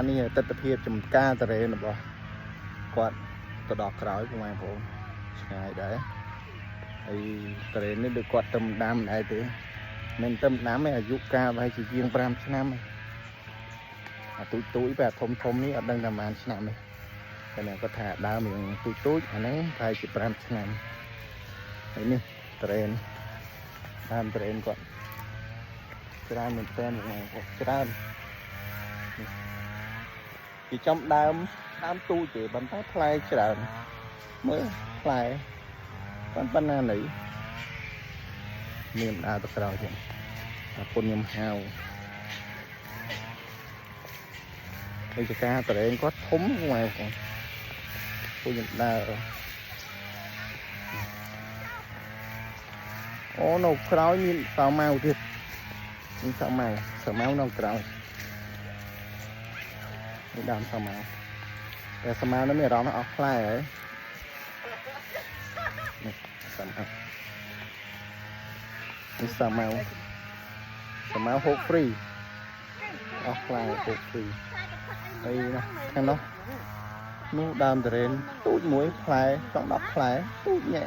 នេះទស្សនវិជ្ជាចំការតរេនរបស់គាត់ទៅដល់ក្រោយបងប្អូនឆ្ងាយដែរហើយតរេននេះដូចគាត់ទៅដាំដែរទេមិនទៅដាំទេអាយុកាលប្រហែលជាជាង5ឆ្នាំអាទូចបែបធំនេះអត់ដឹងតែប៉ុន្មានឆ្នាំទេតែគាត់ថាដើមរៀងទូចអាហ្នឹងប្រហែលជា5ឆ្នាំហើយនេះតរេនដើមតរេនគាត់ច្រើនមែនតើបងប្អូនច្រើនពីចំដើមទូចទេប៉ុន្តែផ្លែច្រើនមើលផ្លែប៉ុណ្ណានេះមានដើរទៅក្រោយទៀតអាពុនខ្ញុំហៅវិជ្ជាការតរេនគាត់ធំហ្មងបងពុនខ្ញុំដើរអូនៅក្រោយមានសាវម៉ាវទៀតមានសាវម៉ាវនៅក្រោយនេះដើមសាវម៉ាវតែសាវម៉ាវនោះមានអារម្មណ៍អស់ផ្លែហើយនេះសាវម៉ាវនេះសាវម៉ាវហូបហ្វ្រីអស់ផ្លែហូបហ្វ្រីហើយណាខាងនោះដើមតរេនទូចមួយផ្លែចង់10ផ្លែទូចញ៉ែ